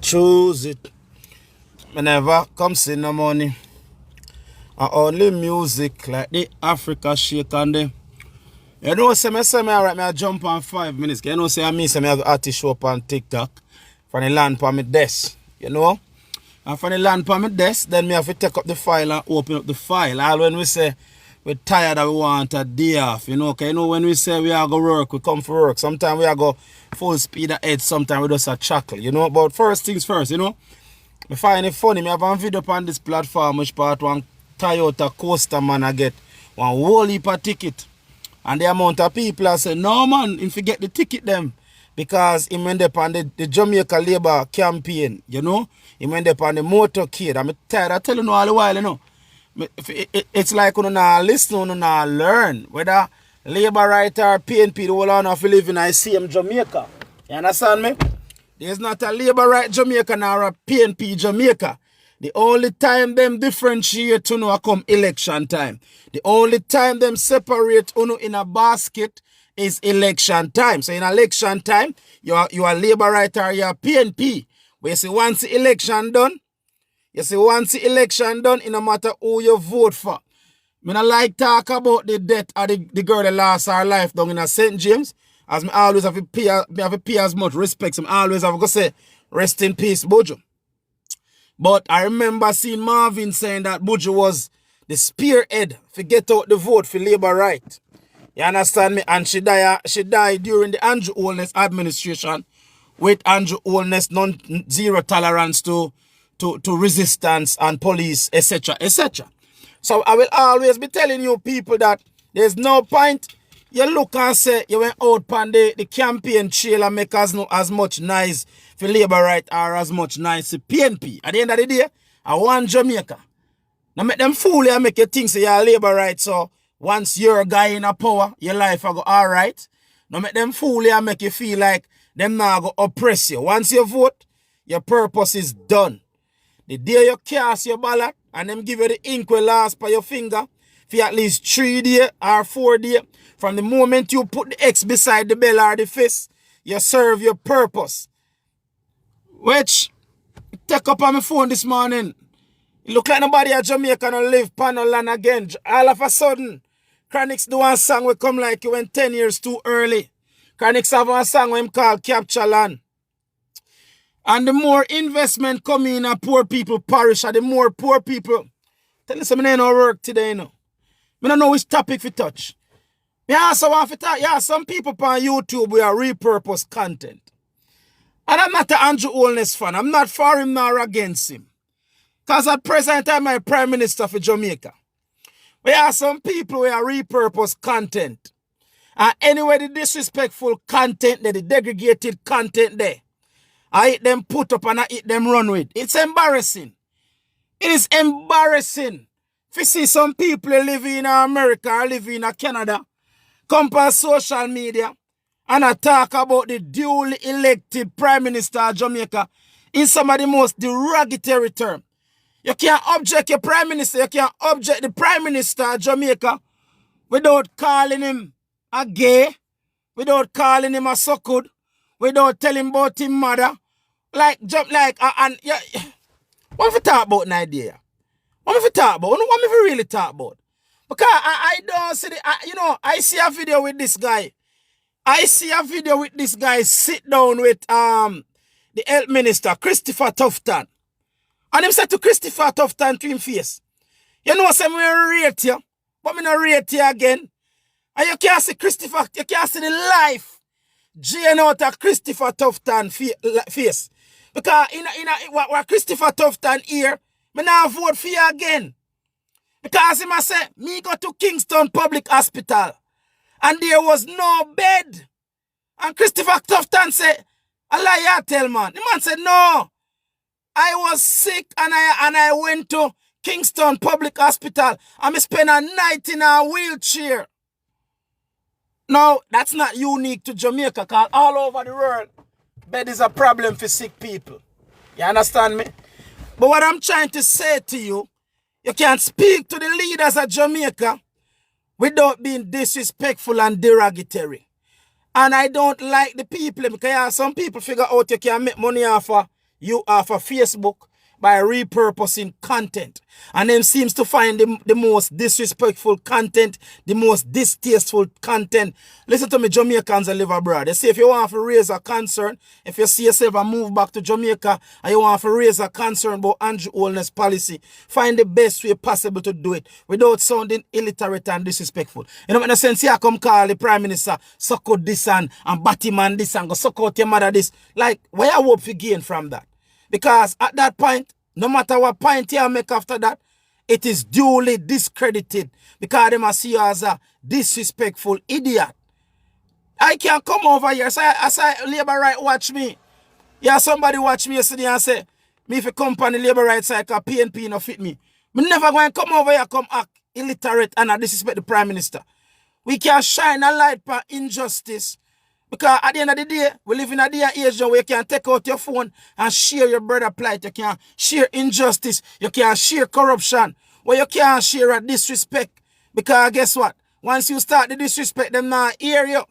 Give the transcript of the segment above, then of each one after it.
Choose it. I never come see no money. I only music like the Africa shake and the. You know, say me alright, me I jump on 5 minutes. You know, say I say me have artist show up on TikTok from the land for my desk. You know? And from the land for my desk, then me have to take up the file and open up the file. All when we say we're tired and we want a day off, you know, okay, you know, when we say we are go work, we come for work. Sometimes we are go full speed ahead, sometimes we just a chuckle, you know. But first things first, you know. I find it funny, I have a video on this platform which part one Toyota Coaster man I get one whole heap of ticket. And the amount of people I say, no man, if you get the ticket them. Because he went up on the Jamaica Labour campaign, you know. He went up on the motorcade. I'm tired of telling you all the while, you know. It's like you not listen, you not learn. Whether Labour right or PNP, the whole of live in I see Jamaica. You understand me? There's not a Labour right Jamaica nor a PNP Jamaica. The only time them differentiate to know come election time. The only time them separate uno in a basket is election time. So in election time, you are Labour right or you are PNP. But you see once the election done, it no matter who you vote for. I don't like talk about the death of the girl that lost her life down in a St. James. As I always have to pay as much respect. I always have to say, rest in peace, Buju. But I remember seeing Marvin saying that Buju was the spearhead to get out the vote for Labour right. You understand me? And she died during the Andrew Holness administration with Andrew Holness zero tolerance to resistance and police, etc., etc. So I will always be telling you people that there's no point you look and say you went out on the campaign trail and make as much nice for Labour right or as much nice for PNP. At the end of the day, I want Jamaica. Now make them fool you and make you think say you're Labour right, so once you're a guy in a power, your life will go alright. Now make them fool you and make you feel like them now go oppress you. Once you vote, your purpose is done. The day you cast your ballot and them give you the ink will last by your finger for at least 3 days or 4 days, from the moment you put the X beside the bell or the fist, you serve your purpose. Which, take up on my phone this morning. It look like nobody at Jamaica no live panel land again. All of a sudden, Chronix do one song will come like you went 10 years too early. Chronix have one song when him call Capture Land. And the more investment come in a poor people parish, and the more poor people. Tell you something, I no work today, you know. I don't know which topic we touch. Yeah, some people on YouTube will repurpose content. And I'm not an Andrew Holness fan. I'm not for him nor against him. Because at present I'm my Prime Minister for Jamaica. But yeah, some people will repurpose content. And anyway, the disrespectful content there, the degraded content there, I hit them put up and I hit them run with. It's embarrassing. It is embarrassing. If you see some people living in America or living in Canada, come on social media and I talk about the duly elected Prime Minister of Jamaica in some of the most derogatory terms. You can't object your Prime Minister, you can't object the Prime Minister of Jamaica without calling him a gay, without calling him a suckud, without telling him about his mother. Yeah. What if we talk about an idea? What if we talk about? What if we really talk about? Because I don't see I see a video with this guy. Sit down with the health minister, Christopher Tufton. And him said to Christopher Tufton to him face, you know some we rate you, but me not rate you again. And you can't see Christopher, you can't see the life Jane out of Christopher Tufton face. Because what Christopher Tufton here, me not vote for you again. Because him say, me go to Kingston Public Hospital and there was no bed. And Christopher Tufton said, I lie you tell man. The man said, no. I was sick and I went to Kingston Public Hospital and I spent a night in a wheelchair. Now, that's not unique to Jamaica because all over the world, bed is a problem for sick people. You understand me? But what I'm trying to say to you, you can't speak to the leaders of Jamaica without being disrespectful and derogatory. And I don't like the people because some people figure out you can make money off of you off of Facebook by repurposing content. And them seems to find the most disrespectful content, the most distasteful content. Listen to me, Jamaicans that live abroad. They say if you want to raise a concern, if you see yourself and move back to Jamaica and you want to raise a concern about Andrew Holness policy, find the best way possible to do it without sounding illiterate and disrespectful. You know, in a sense, here come call the Prime Minister, suck out this and Batman this and go suck out your mother this. Like, where I hope you gain from that? Because at that point, no matter what point you make after that, it is duly discredited because they must see you as a disrespectful idiot. I can't come over here. As I labor right watch me. Yeah, somebody watch me yesterday and say, me if you come on the labor right side, because PNP no fit me. Me never going to come over here come act illiterate and I disrespect the Prime Minister. We can shine a light for injustice. Because at the end of the day, we live in a day and age where you can take out your phone and share your brother plight. You can share injustice. You can share corruption. Where you can't share a disrespect. Because guess what? Once you start the disrespect, them not hear you.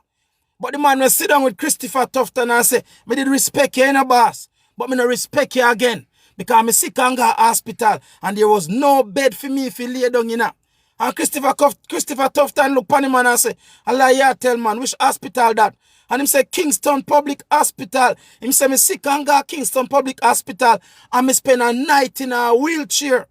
But the man will sit down with Christopher Tufton and say, me did respect you, boss. But me no respect you again. Because I'm sick and go hospital. And there was no bed for me if you lay down in. And Christopher Tufton look upon him and say, Allah, yeah, tell man, which hospital that? And him say Kingston Public Hospital. Him say me sick and go Kingston Public Hospital. And me spend a night in a wheelchair.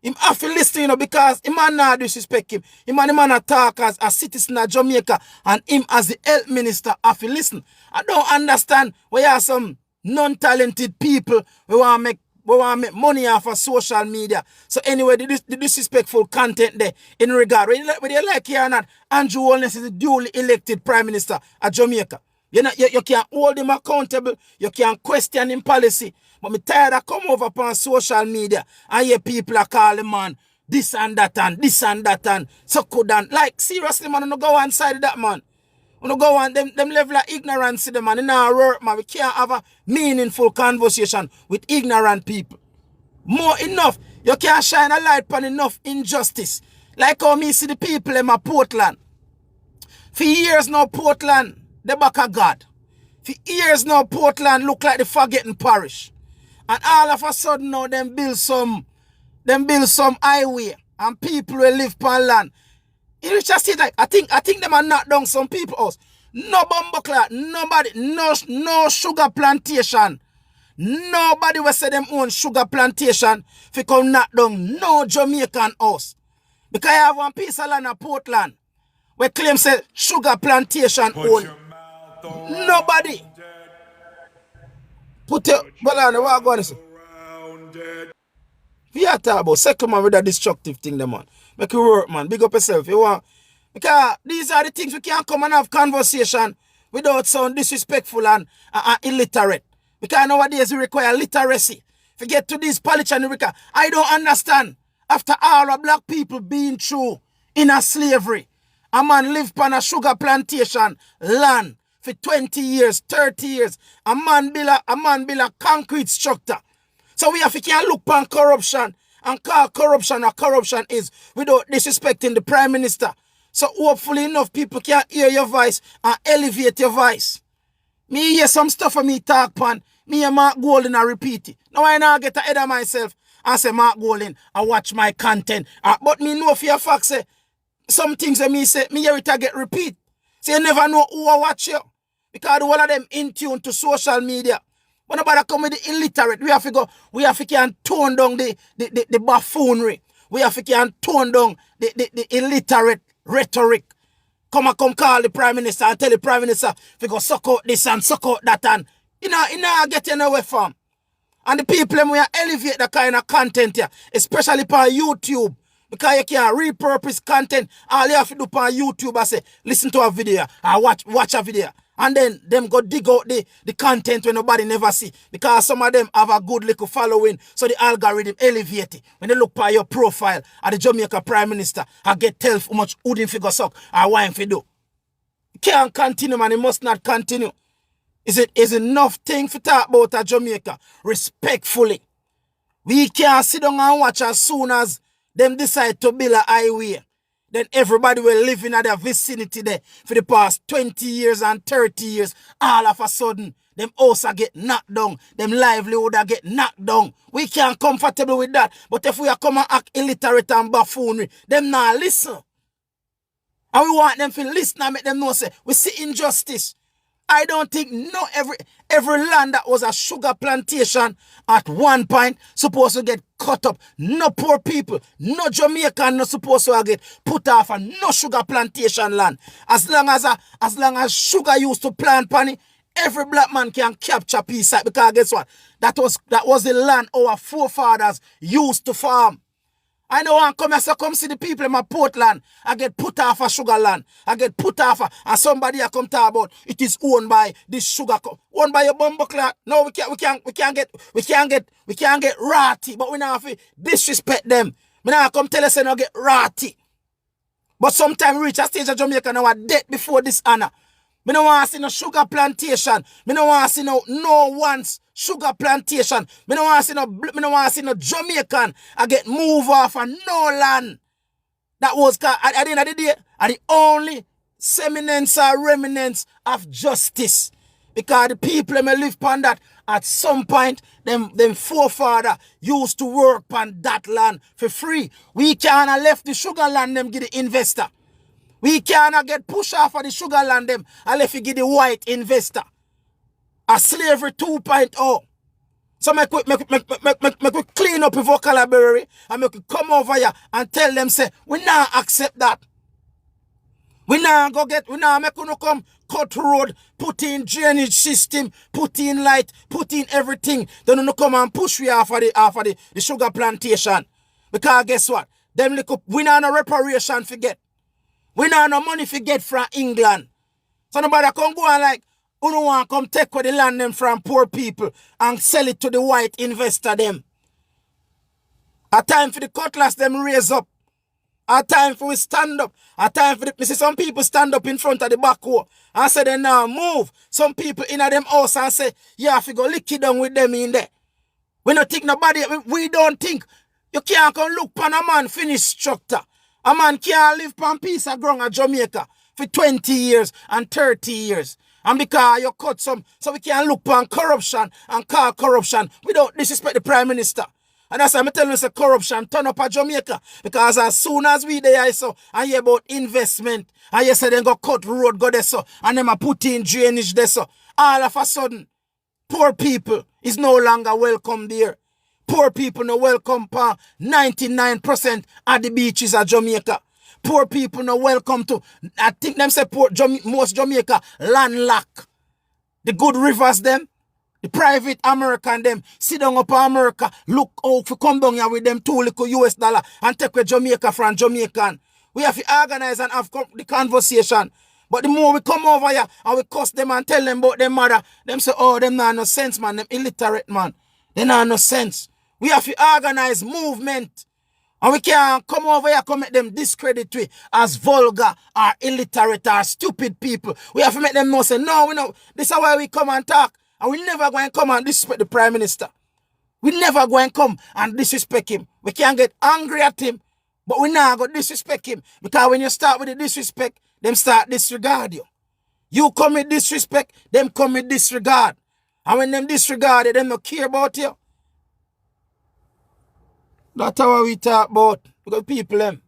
Him have to listen, you know, because him man not disrespect him. Him and the man talk as a citizen of Jamaica. And him as the health minister have to listen. I don't understand why you have some non-talented people who want to make money off of social media. So anyway, the disrespectful content there in regard, whether you like it or not, Andrew Holness is the duly elected Prime Minister of Jamaica. You can't hold him accountable, you can't question him policy. But me tired of come over upon social media and hear people are calling man this and that and so couldn't. Like seriously man, no go on side of that man. No go on them level of ignorance to them man. In our work man, we can't have a meaningful conversation with ignorant people. More enough. You can't shine a light upon enough injustice. Like how me see the people in my Portland. For years now Portland, the back of God. For years now Portland look like the forgotten parish. And all of a sudden now them build some highway and people will live on land. You just see like I think them are knock down some people house. No bumbuckler, nobody, no sugar plantation. Nobody will say them own sugar plantation if come knock down no Jamaican house. Because I have one piece of land in Portland where claim say sugar plantation own. Nobody. Put your but on what I'm going to say. We are talking about second man with that destructive thing, the man. Make you work, man. Big up yourself. You want because these are the things we can't come and have conversation without sound disrespectful and illiterate. Because nowadays we require literacy. If you get to this politician, I don't understand. After all the black people being through in a slavery, a man live on a sugar plantation land for 20 years, 30 years. A man build a concrete structure. So we have to can't look upon corruption and call corruption what corruption is without disrespecting the Prime Minister. So hopefully enough people can hear your voice and elevate your voice. Me hear some stuff of me talk pan, me and Mark Golden and repeat it. Now I now get ahead of myself and say Mark Golden and watch my content. But me know for your fact say some things that me say, me hear it get repeat. So you never know who I watch you. Because all of them in tune to social media. When nobody come with the illiterate, we have to can tone down the buffoonery. We have to can tone down the illiterate rhetoric. Come call the Prime Minister and tell the Prime Minister if you go suck out this and suck out that and you know getting away from. And the people we are elevate the kind of content here, especially on YouTube. Because you can repurpose content. All you have to do on YouTube I say, listen to a video or watch a video. And then them go dig out the content when nobody never see. Because some of them have a good little following. So the algorithm elevate it. When they look by your profile at the Jamaica Prime Minister, I get tell how much woodin figure suck or why him fi do. It can't continue, man. It must not continue. Is enough thing for talk about a Jamaica respectfully. We can't sit down and watch as soon as them decide to build a highway. Then everybody will live in their vicinity there for the past 20 years and 30 years. All of a sudden, them house a get knocked down, them livelihood a get knocked down. We can't comfortable with that. But if we are come and act illiterate and buffoonery, them not listen. And we want them to listen and make them know, say, we see injustice. I don't think every land that was a sugar plantation at one point supposed to get cut up. No poor people, no Jamaican not supposed to get put off and no sugar plantation land. As long as sugar used to plant panny, every black man can capture piece of it, because guess what? That was the land our forefathers used to farm. I know I come see the people in my Portland. I get put off a sugar land. I get put off and somebody I come talk about it is owned by this sugar owned by your bumbo clock. No, we can't get ratty, but we not have to disrespect them. Me now come tell us they not get ratty. But sometimes we reach a stage of Jamaica now are dead before this honor. Me no want to see no sugar plantation. Me no want to see no one's sugar plantation. Me no want to see no Jamaican I get move off and no land. That was at the end of the day are the only semblance or remnants of justice. Because the people may live upon that at some point them forefather used to work on that land for free. We can't have left the sugar land them give the investor. We cannot get pushed off of the sugar land them unless we give the white investor. A slavery 2.0. So make we clean up the vocabulary and make we come over here and tell them, say, we not accept that. We not make you come cut road, put in drainage system, put in light, put in everything. Then you come and push we off of the sugar plantation. Because guess what? Them we not no reparation forget. We not no money to get from England. So nobody can go and like, who don't want to come take the land them from poor people and sell it to the white investor them. A time for the cutlass them raise up. A time for we stand up. A time for me see some people stand up in front of the back wall and say they now move. Some people in them house and say, yeah, if you go lick it down with them in there. We don't think nobody, we don't think. You can't come look upon a man finished structure. A man can't live on piece of ground at Jamaica for 20 years and 30 years. And because you cut some, so we can look upon corruption and call corruption without disrespect the Prime Minister. And that's why I'm telling you, say corruption turn up at Jamaica. Because as soon as we there, so, and hear about investment, and you say they go cut road, go there, so, and them a put in drainage there, so, all of a sudden, poor people is no longer welcome there. Poor people no welcome for 99% at the beaches of Jamaica. Poor people no welcome to, I think them say most Jamaica landlocked. The good rivers them, the private American them, sit down up in America, look out for come down here with them $2 and take with Jamaica from Jamaican. We have to organize and have the conversation. But the more we come over here and we cuss them and tell them about them mother, them say, oh, them not no sense, man, them illiterate, man. They not no sense. We have to organize movement. And we can't come over here and make them discredit we as vulgar or illiterate or stupid people. We have to make them know, say, no, we know. This is why we come and talk. And we never going to come and disrespect the Prime Minister. We never going to come and disrespect him. We can't get angry at him, but we not going to disrespect him. Because when you start with the disrespect, them start disregard you. You come with disrespect, them come with disregard. And when them disregard you, them don't care about you. That's how we talk about. Because people them.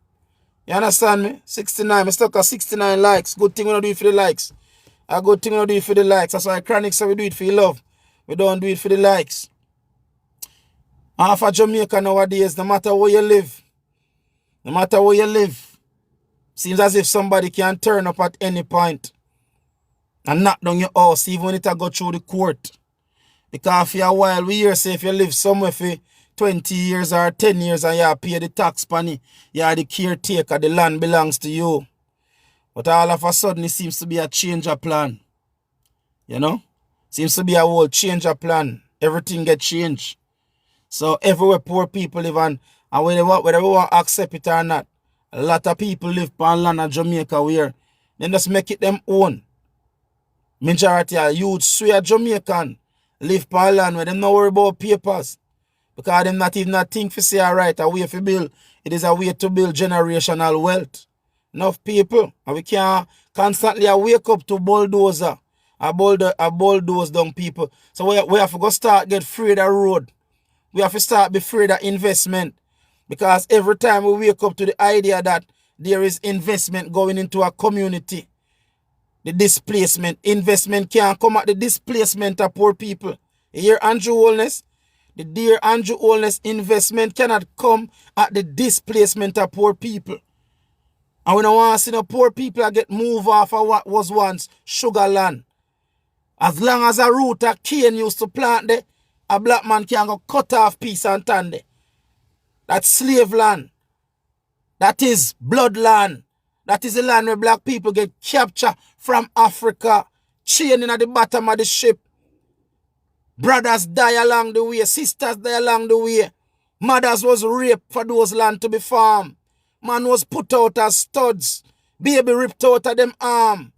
You understand me? 69. I stuck at 69 likes. Good thing we don't do it for the likes. A good thing we don't do it for the likes. That's why Chronic say we do it for your love. We don't do it for the likes. Half of Jamaica nowadays, no matter where you live, seems as if somebody can turn up at any point and knock down your house, even when it go through the court. Because for a while, we hear say if you live somewhere for 20 years or 10 years and you pay the tax money, you are the caretaker, the land belongs to you. But all of a sudden, it seems to be a change of plan. You know? Seems to be a whole change of plan. Everything get changed. So everywhere poor people live on, and whether we want to accept it or not, a lot of people live on land in Jamaica where they just make it them own. Majority of youth swear Jamaican live on land where they don't worry about papers. Because them not even a thing for say alright, a way for build. It is a way to build generational wealth. Enough people, and we can't constantly wake up to bulldozer I bulldoze down people. So we have to go start get free of the road. We have to start be free of the investment. Because every time we wake up to the idea that there is investment going into a community, the displacement, investment can't come at the displacement of poor people. You hear Andrew Holness? The dear Andrew Holness, investment cannot come at the displacement of poor people. And we don't want to see no poor people get moved off of what was once sugar land. As long as a root of cane used to plant there, a black man can go cut off piece and tan there. That's slave land. That is blood land. That is the land where black people get captured from Africa, chained at the bottom of the ship. Brothers die along the way, sisters die along the way. Mothers was raped for those land to be farmed. Man was put out as studs. Baby ripped out of them arm.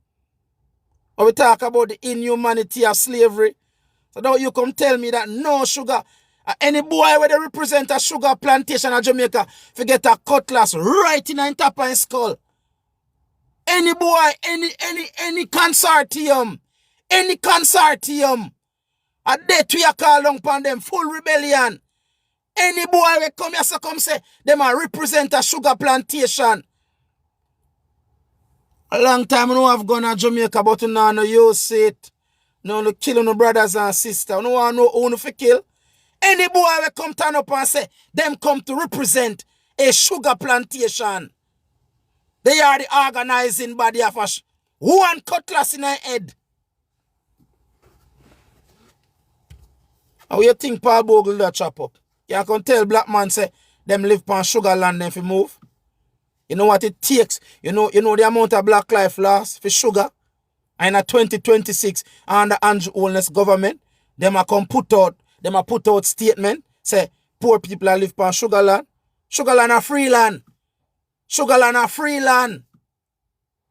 Or we talk about the inhumanity of slavery. So now you come tell me that no sugar. Any boy where they represent a sugar plantation in Jamaica, forget a cutlass right in top of his skull. Any boy, any consortium, a death we are called upon them, full rebellion. Any boy will come here so come say, them a represent a sugar plantation. A long time I know I've gone to Jamaica, but now no use it. No kill no brothers and sisters. No one know who to kill. Any boy will come turn up and say, them come to represent a sugar plantation. They are the organizing body of a one cutlass in their head. How you think Paul Bogle that chop up? You can tell black man say, them live on sugar land them fi move. You know what it takes? You know the amount of black life lost for sugar? And in 2026, under Andrew Holness government, them a put out statement, say, poor people that live on sugar land. Sugar land a free land. Sugar land a free land.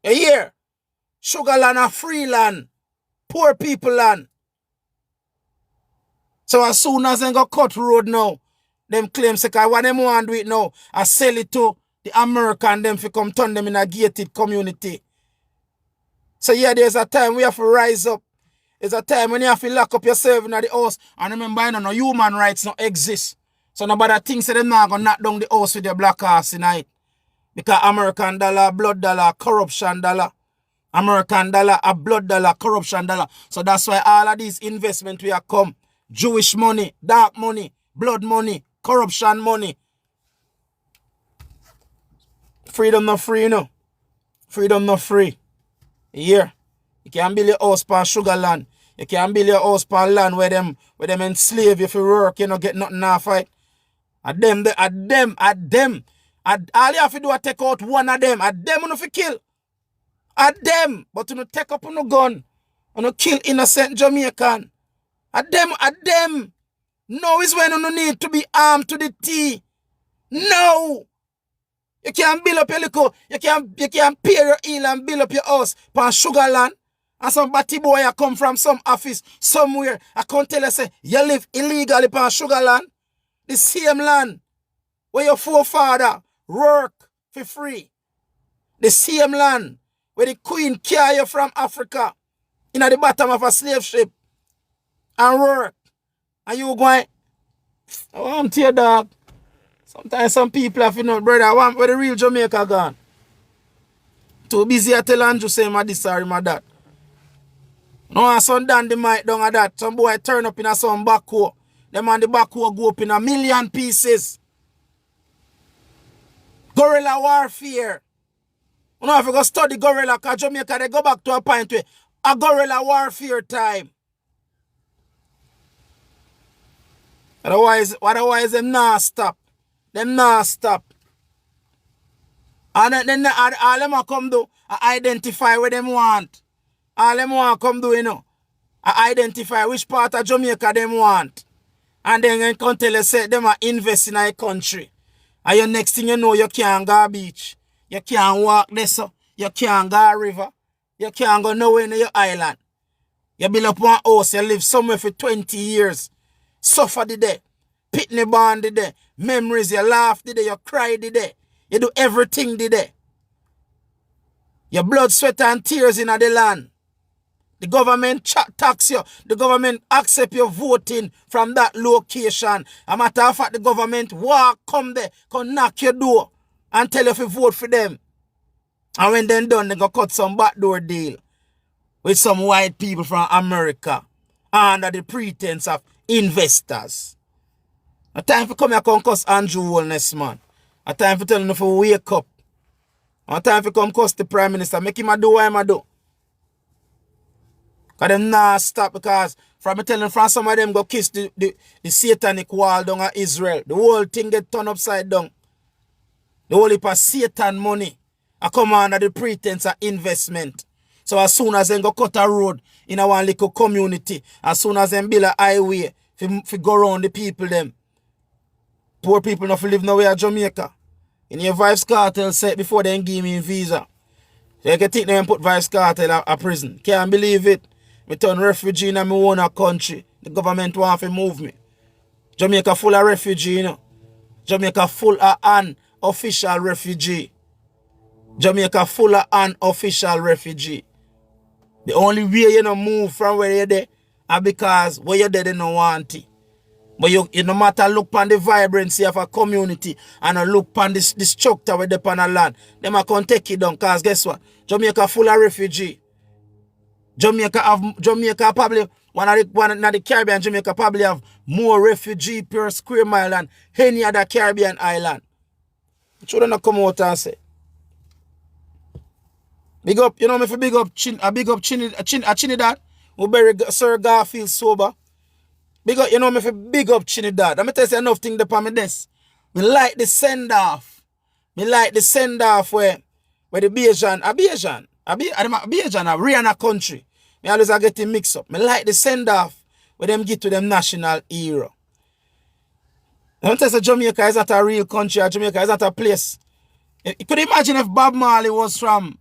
You hear? Sugar land a free land. Poor people land. So as soon as they go cut road now, them claim say what them want to do it now, I sell it to the American, them fi come turn them in a gated community. So yeah, there's a time we have to rise up. There's a time when you have to lock up yourself in the house. And remember, no human rights don't exist. So nobody thinks that they're not going to knock down the house with their black ass tonight. Because American dollar, blood dollar, corruption dollar. American dollar, a blood dollar, corruption dollar. So that's why all of these investments will come. Jewish money, dark money, blood money, corruption money. Freedom not free, you know. Freedom not free. Here. You can't build your house on sugar land. You can't build your house on land where them enslave you for work, you know, get nothing off it. All you have to do is take out one of them. At them you have to kill. At them. But you take up on a gun. You kill innocent Jamaican. At them. No is when you need to be armed to the teeth. No. You can't build up your liquor. You can't pay your heel and build up your house on sugar land. And some batty boy come from some office somewhere. I can't tell you say you live illegally on sugar land. The same land where your forefather work for free. The same land where the queen carry you from Africa in at the bottom of a slave ship and work. And you going, I want to your dog. Sometimes some people have, you know, brother, I want where the real Jamaica gone. Too busy to tell Andrew say my this or my that. No, some down the mic down at that. Some boy turn up in a some backhoe. Them on the backhoe go up in 1,000,000 pieces. Guerrilla warfare. You know, if you go study guerrilla, because Jamaica, they go back to a point where a guerrilla warfare time. Otherwise them not stop. Them not stop. And then all them come do, identify what them want. All them want come do, you know. Identify which part of Jamaica them want. And then you can tell you, say, them are invest in a country. And your next thing you know, you can't go beach. You can't walk there, so. You can't go river. You can't go nowhere in your island. You build up one house, you live somewhere for 20 years. Suffer the day. Pitney bond the day. Memories, you laugh the day, you cry the day. You do everything the day. Your blood, sweat, and tears in the land. The government tax you. The government accept your voting from that location. A matter of fact, the government walk, come there, come knock your door and tell you if you vote for them. And when they're done, they go cut some backdoor deal with some white people from America under the pretense of investors. A time for come here come cuss Andrew Holness, man. A time for telling him to wake up. A time for come cuss the Prime Minister. Make him a do what him a do. Because them not stop, because from me telling from some of them go kiss the satanic wall down at Israel. The whole thing get turned upside down. The whole heap of Satan money a come under the pretense of investment. So as soon as they go cut a road in our little community, as soon as they build a highway for go around the people them, poor people not live nowhere in Jamaica. In your Vibes Cartel said before they give me a visa. So you can think them put Vibes Cartel a prison. Can't believe it. Me turn refugee in my own country. The government want to move me. Jamaica full of refugee, you know. Jamaica full of unofficial refugee. Jamaica full of unofficial refugee. The only way you don't move from where you're there are because where you're there they don't want it. But you no matter look on the vibrancy of a community and look on the structure where they on the land, they might come take it down because guess what? Jamaica full of refugee. Jamaica probably one of the Caribbean. Jamaica probably have more refugee per square mile than any other Caribbean island. Should not come out and say. Big up, you know me if big up Trinidad who bury Sir Garfield sober. Big up, you know me if big up Trinidad. I'm tell you enough thing upon me this. Me like the send off. Me like the send off where the Bajan, Rihanna country. Me always are getting mixed up. Me like the send off where them get to them national hero. I'm telling you, Jamaica is not a real country, or Jamaica is not a place. You could imagine if Bob Marley was from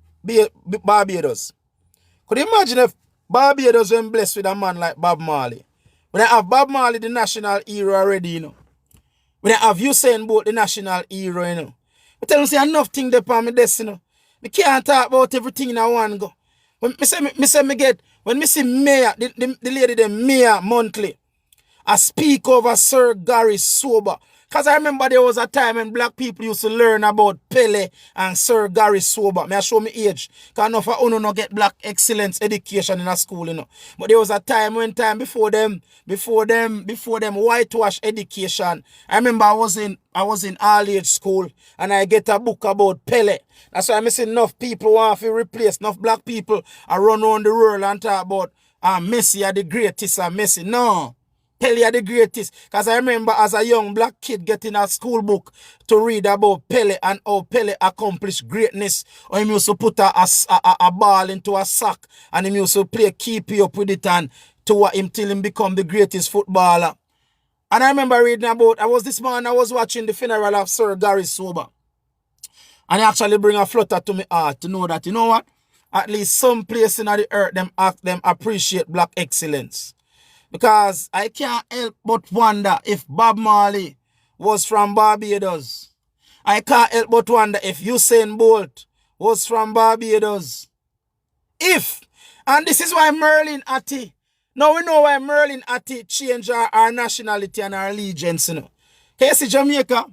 Barbados. Could you imagine if Barbados was blessed with a man like Bob Marley? We don't have Bob Marley, the national hero already, you know. We don't have Usain, the national hero, you know. I tell you, say enough things upon me this, you know. I can't talk about everything in one go. When me see Mayor, the lady, the Mayor monthly, I speak over Sir Gary Sober. Because I remember there was a time when black people used to learn about Pele and Sir Gary Sober. May I show me age? Because enough of uno not get black excellence education in a school, you know. But there was a time before them whitewash education. I remember I was in all age school and I get a book about Pele. That's why I see enough people want to replace, enough black people are run around the world and talk about Messi are the greatest and Messi. No. Pele are the greatest. Because I remember as a young black kid getting a school book to read about Pele and how Pele accomplished greatness. Or he used to put a ball into a sack and he used to play keep up with it and to him till him become the greatest footballer. And I remember reading about, I was watching the funeral of Sir Gary Sober. And he actually bring a flutter to me heart to know that, you know what? At least some place in the earth, them appreciate black excellence. Because I can't help but wonder if Bob Marley was from Barbados. I can't help but wonder if Usain Bolt was from Barbados. And this is why Merlin Atty. Now we know why Merlin Atty changed our nationality and our allegiance, you know. Can you see Jamaica?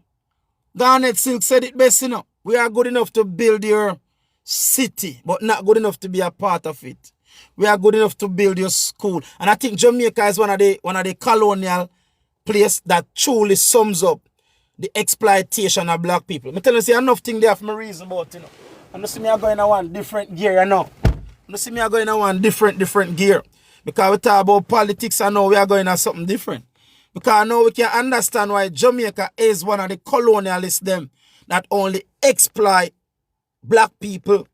Garnet Silk said it best, you know. We are good enough to build your city, but not good enough to be a part of it. We are good enough to build your school. And I think Jamaica is one of the colonial places that truly sums up the exploitation of black people. I tell you, see enough thing there for my reason about, you know. And you see me are going in one different gear, you know. You see me are going in one different gear. Because we talk about politics and now we are going in something different. Because now we can understand why Jamaica is one of the colonialists them that only exploit black people.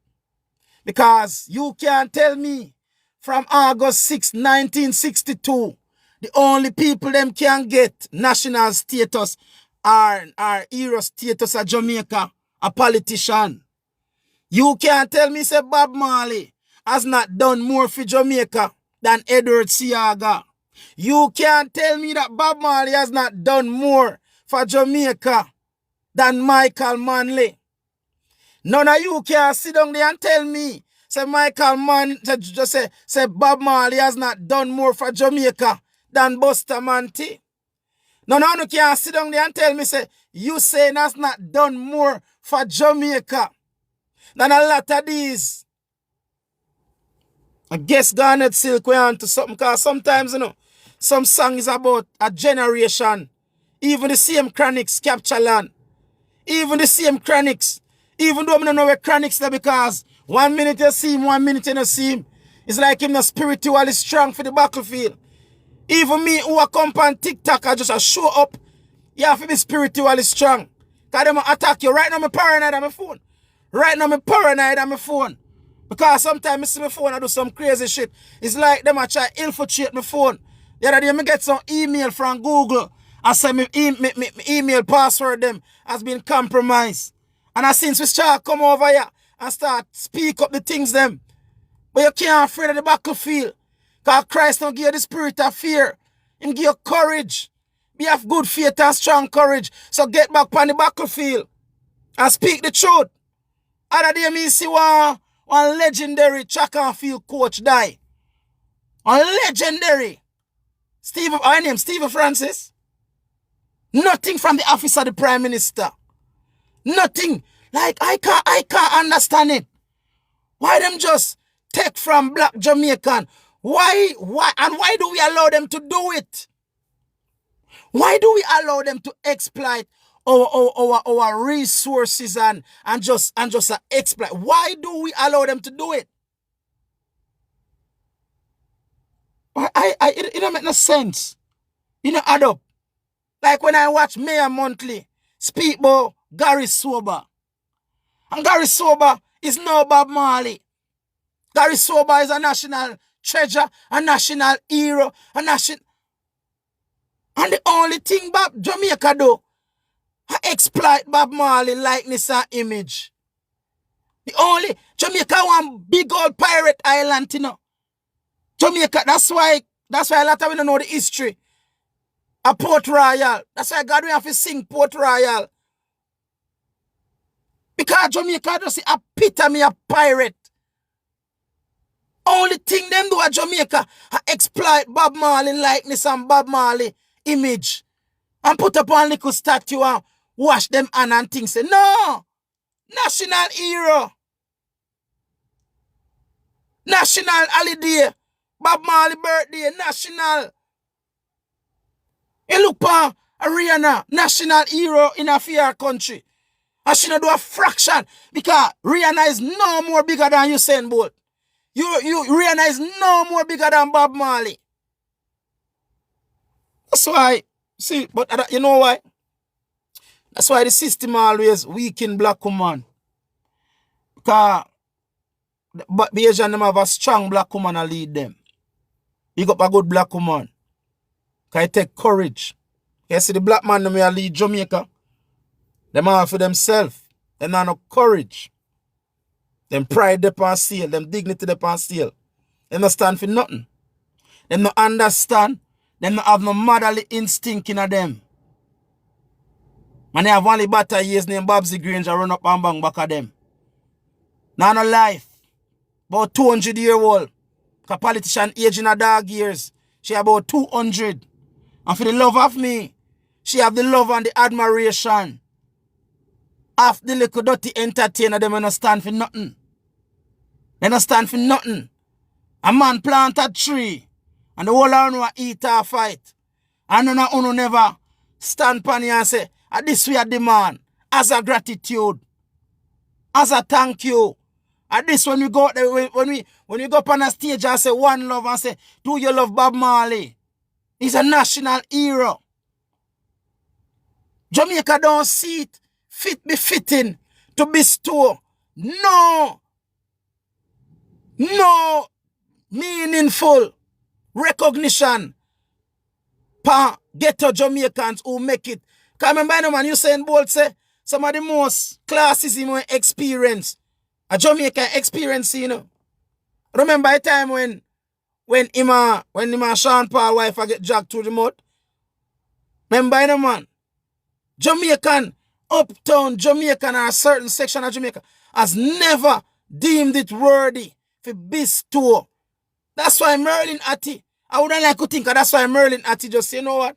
Because you can't tell me from August 6, 1962, the only people them can get national status are hero status of Jamaica, a politician. You can't tell me say Bob Marley has not done more for Jamaica than Edward Seaga. You can't tell me that Bob Marley has not done more for Jamaica than Michael Manley. None of you can sit down there and tell me say Michael Mann, just say Bob Marley has not done more for Jamaica than Buster Manti. No, you can't sit down there and tell me, say, Usain has not done more for Jamaica than a lot of these. I guess Garnet Silk went on to something, because sometimes, some song is about a generation. Even the same chronics capture land. Even the same chronics. Even though I don't know where chronics are, because 1 minute you see him, 1 minute you don't see him. It's like him not spiritually strong for the battlefield. Even me who are come on TikTok, I just show up. You have to be spiritually strong. Because they attack you. Right now I'm paranoid on my phone. Right now I'm paranoid on my phone. Because sometimes I see my phone, I do some crazy shit. It's like them I try to infiltrate my phone. The other day I get some email from Google. I say my email password them has been compromised. And I since we start come over here and start speak up the things them. But you can't afraid of the battlefield. Because Christ don't give you the spirit of fear. He give you courage. Be have good faith and strong courage. So get back on the battlefield and speak the truth. Other day me see one legendary track and field coach die. A legendary. Her name Stephen Francis. Nothing from the office of the Prime Minister. Nothing. Like I can't understand it. Why them just take from black Jamaican? Why do we allow them to do it? Why do we allow them to exploit our resources and just exploit? Why do we allow them to do it? It don't make no sense. It don't add up. Like when I watch Mayor Monthly speak about Gary Sober. And Gary Sober is no Bob Marley. Gary Sober is a national treasure, a national hero, a national... And the only thing Bob Jamaica do, I exploit Bob Marley likeness and image. The only... Jamaica one big old pirate island, Jamaica, that's why a lot of we don't know the history of Port Royal. That's why God we have to sing Port Royal. Because Jamaica just a epitome of pirate. Only thing them do at Jamaica, I exploit Bob Marley likeness and Bob Marley image. And put up one little statue and wash them hand and things. Say, no! National hero. National holiday. Bob Marley birthday. National. You look for Rihanna, national hero in a fair country. And she not do a fraction. Because Rihanna is no more bigger than Usain Bolt. Rihanna is no more bigger than Bob Marley. That's why, see, but you know why? That's why the system always weaken black woman. Because but the Asian them have a strong black woman to lead them. You got a good black woman. Because it take courage. You see the black man them will lead Jamaica. Them have for themselves. Them have no courage. Them pride upon steel. Them dignity upon steel. Them not stand for nothing. Them not understand. Them not have no motherly instinct in them. Man, they have only better years named Babsy Granger run up and bang back at them. Now no life. About 200-year-old. A politician age in her dog years. She about 200. And for the love of me, she have the love and the admiration of the little dirty entertainer. Them not stand for nothing. They not stand for nothing. A man plant a tree and the whole of them eat or fight. And none of them never stand pan here and say, this we are the man. As a gratitude. As a thank you. And this when we go there, when we go up on a stage and say one love and say, do you love Bob Marley? He's a national hero. Jamaica don't see it befitting to bestow no meaningful recognition for ghetto Jamaicans who make it. Because remember, man, Usain Bolt say some of the most classes in my experience. A Jamaican experience, Remember a time when Sean Paul wife get dragged through the mud? Remember, man? Jamaican, uptown Jamaican or a certain section of Jamaica has never deemed it worthy for bestow. That's why Merlin Atty. I wouldn't like to think that's why Merlin Atty just say, you know what?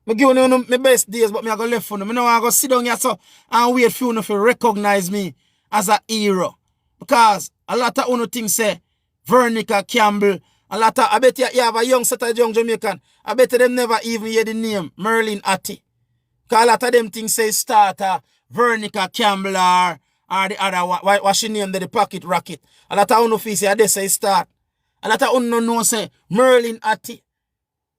I give you my best days, but I go left for them. I know I go sit down here so and wait for you to recognize me as a hero. Because a lot of you things say Vernica Campbell. A lot of, I bet you have a young set of young Jamaican. I bet them never even hear the name Merlin Atty. Because a lot of them things say starter, Vernica Campbell or the other one. What's she name? The pocket rocket. A lot of you say they say start. A lot of you know say Merlin Atty.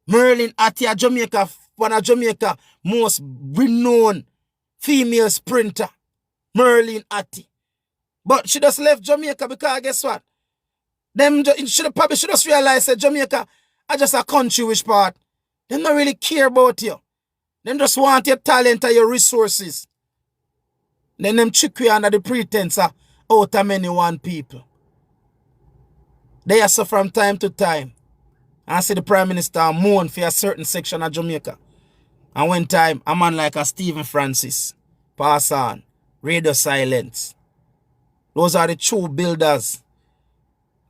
Merlin Atty, a Jamaica, one of Jamaica most renowned female sprinter. Merlin Atty. But she just left Jamaica because guess what? Them should probably just realize that Jamaica are just a country which part. They don't really care about you. Them just want your talent and your resources. Then them trick you under the pretense of out of many one people. They are so from time to time. I see the Prime Minister mourn for a certain section of Jamaica. And one time, a man like a Stephen Francis pass on, radio silence. Those are the true builders.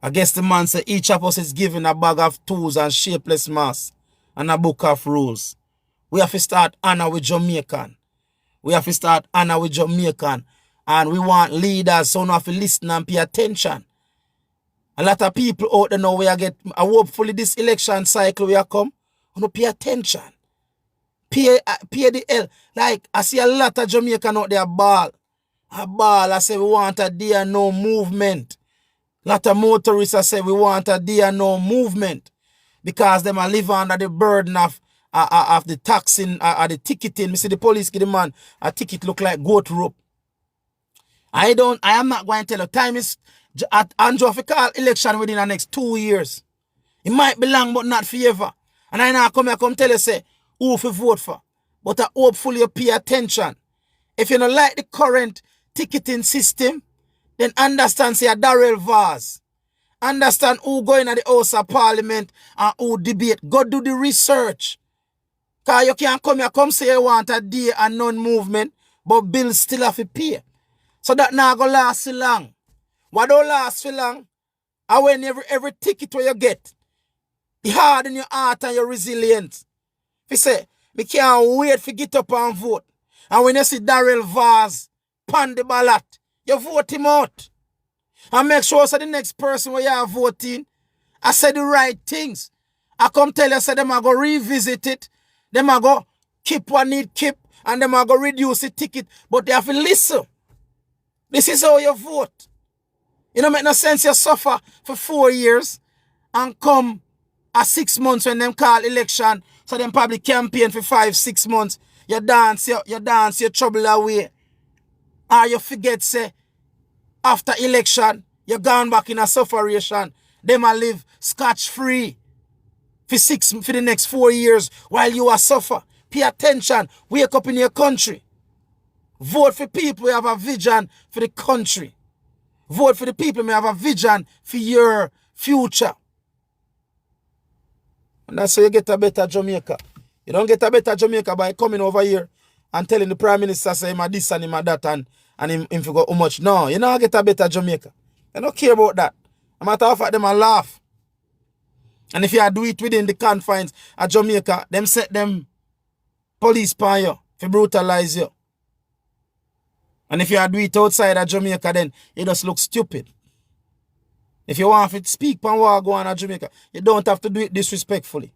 I guess the man said each of us is given a bag of tools and shapeless mass and a book of rules. We have to start honor with Jamaican. We have to start honor with Jamaican. And we want leaders, so we have to listen and pay attention. A lot of people out there now, hopefully this election cycle will come. We don't pay attention. Pay the hell. Like, I see a lot of Jamaican out there ball. I say we want a day and no movement. A lot of motorists I say we want a day and no movement. Because them are live under the burden of the taxing, the ticketing. Me see the police give the man a ticket look like goat rope. I am not going to tell you. Time is, Andrew have to call election within the next 2 years. It might be long, but not forever. And I now come tell you, say, who to vote for. But hopefully you pay attention. If you don't like the current ticketing system, then understand, say, a Darrell Vaz. Understand who go in at the House of Parliament and who debate. Go do the research. Because you can't come say you want a day and non-movement, but bills still have to pay. So that now go last so long. What don't last for long, and when every ticket where you get, the hard in your heart and your resilience. If you say, we can't wait to get up and vote. And when you see Darrell Vaz pan the ballot, you vote him out. And make sure so the next person where you are voting, I say the right things. I come tell you, say them are going to revisit it. Them are going to keep what need keep. And them are going to reduce the ticket. But they have to listen. This is how you vote. It don't make no sense you suffer for 4 years and come at 6 months when them call election. So them probably campaign for 5-6 months. You dance your trouble away. Or you forget, say, after election, you gone back in a sufferation. Them a live scotch-free for the next 4 years while you are suffer. Pay attention. Wake up in your country. Vote for people who have a vision for the country. Vote for the people who have a vision for your future. And that's how you get a better Jamaica. You don't get a better Jamaica by coming over here and telling the Prime Minister, say, him a this and him a that and him forgot how much. No, you don't get a better Jamaica. They don't care about that. No matter how far them a laugh. And if you do it within the confines of Jamaica, them set them police upon you to brutalize you. And if you do it outside of Jamaica, then it just looks stupid. If you want to speak on what go on in Jamaica, you don't have to do it disrespectfully.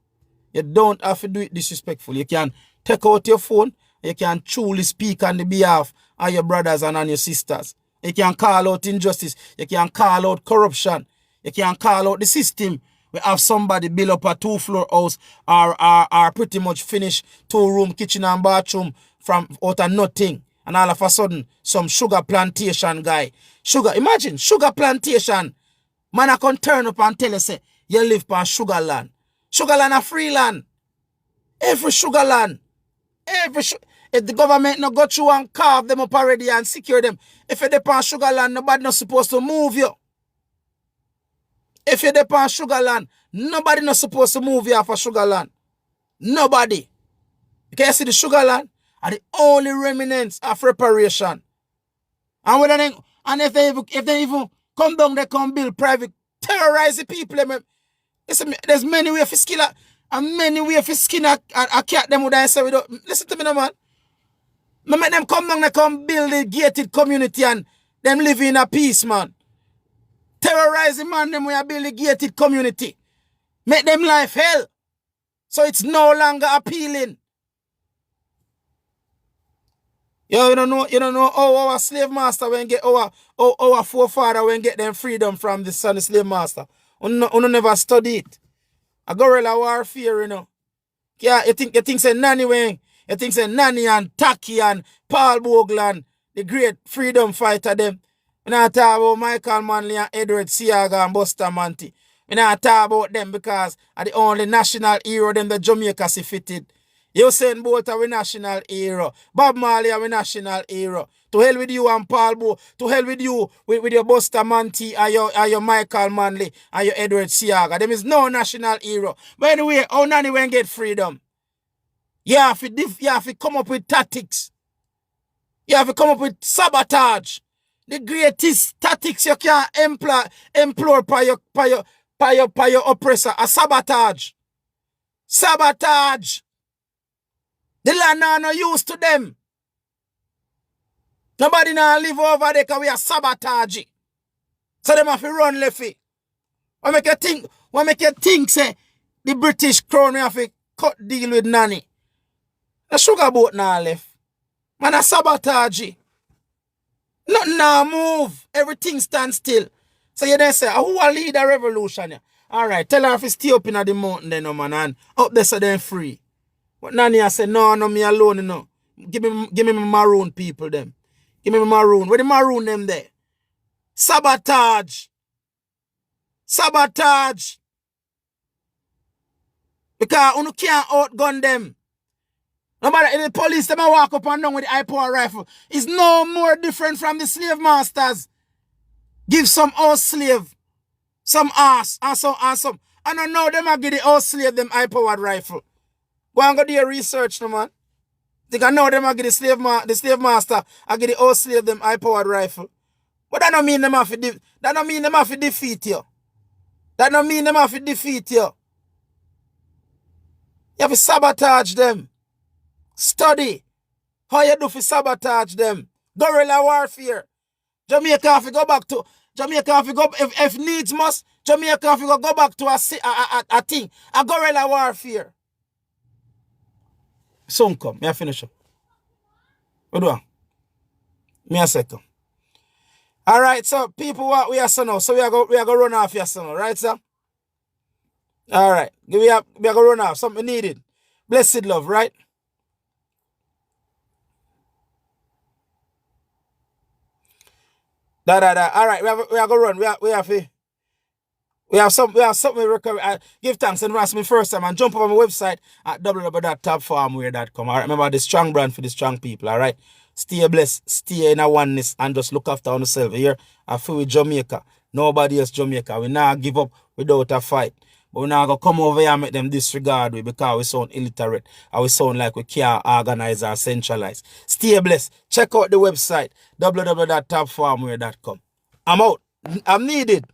You don't have to do it disrespectfully. You can take out your phone. You can truly speak on the behalf of your brothers and on your sisters. You can call out injustice. You can call out corruption. You can call out the system. We have somebody build up a 2-floor house or pretty much finish 2-room kitchen and bathroom from out of nothing. And all of a sudden, some sugar plantation guy. Imagine, sugar plantation. Man, I can turn up and tell you, say, you live on sugar land. Sugar land a free land. Every sugar land. If the government not go through and carve them up already and secure them, if you're on sugar land, nobody not supposed to move you. If you're on sugar land, nobody not supposed to move you off of sugar land. Nobody. Because you see the sugar land are the only remnants of reparation. And if they even come down, they come build private, terrorize the people. Listen, there's many ways for skin and many ways for skin a cat them would I say without. Listen to me now, man. Me make them come down, they come build a gated community and them live in a peace, man. Terrorize the man, them we build a gated community. Make them life hell. So it's no longer appealing. You don't know how our slave master when get our forefather when get them freedom from the son of slave master. You never study it. A guerrilla warfare, you know. Yeah, you think say Nanny when you think say Nanny and Taki and Paul Boglan, the great freedom fighter them. We not talk about Michael Manley and Edward Siaga and Buster Manti. We not talk about them because are the only national hero them the Jamaica see fitted. Usain Bolt are we national hero. Bob Marley are we national hero. To hell with you and Paul Bo. To hell with you with your Buster Manti and your Michael Manley and your Edward Siaga. Them is no national hero. But anyway, how Nanny when get freedom? You have to come up with tactics. You have to come up with sabotage. The greatest tactics you can employ by your oppressor. A sabotage. Sabotage. The land are no use to them. Nobody now live over there because we are sabotage. So them have to run left. What make you think say the British crown have to cut deal with Nanny? The sugar boat now left. Man a sabotage. Nothing now move. Everything stands still. So you then say, who will lead a revolution? Alright, tell her if you stay up in the mountain then, no man, and up there so they're free. But Nanny I say, no, me alone, you know. Give me my maroon people, them. Give me my maroon. Where the maroon them there? Sabotage. Sabotage. Because you can't outgun them. Nobody, the police, them walk up and down with the high-power rifle. It's no more different from the slave masters. Give some old slave, some ass, and some. I don't know them I give the old slave them high-powered rifle. Go and go do your research, no man. Think I know them I give the slave master, I give the old slave them high-powered rifle. But that don't mean them have to defeat you. That don't mean them have to defeat you. You have to sabotage them. Study how you do for sabotage them. Guerrilla warfare. Jamaica have to go back to if needs must. Jamaica have to go back to a thing. A guerrilla warfare. Soon come. Me a finish up. What do I? Me a second. Alright, so people what we are so now. So we are going to run off here so now, right, sir? Alright. We are going to run off. Something needed. Blessed love, right? Alright, we are going to run. We have something we recommend. Give thanks and ask me first time and jump over my website at www.tabfarmware.com. Alright, remember the strong brand for the strong people, alright? Stay blessed, stay in a oneness and just look after yourself. Here, I feel with Jamaica. Nobody else Jamaica. We not give up without a fight. But we not going to come over here and make them disregard we because we sound illiterate. And we sound like we can't organize or centralize. Stay blessed. Check out the website www.tabfarmware.com. I'm out. I'm needed.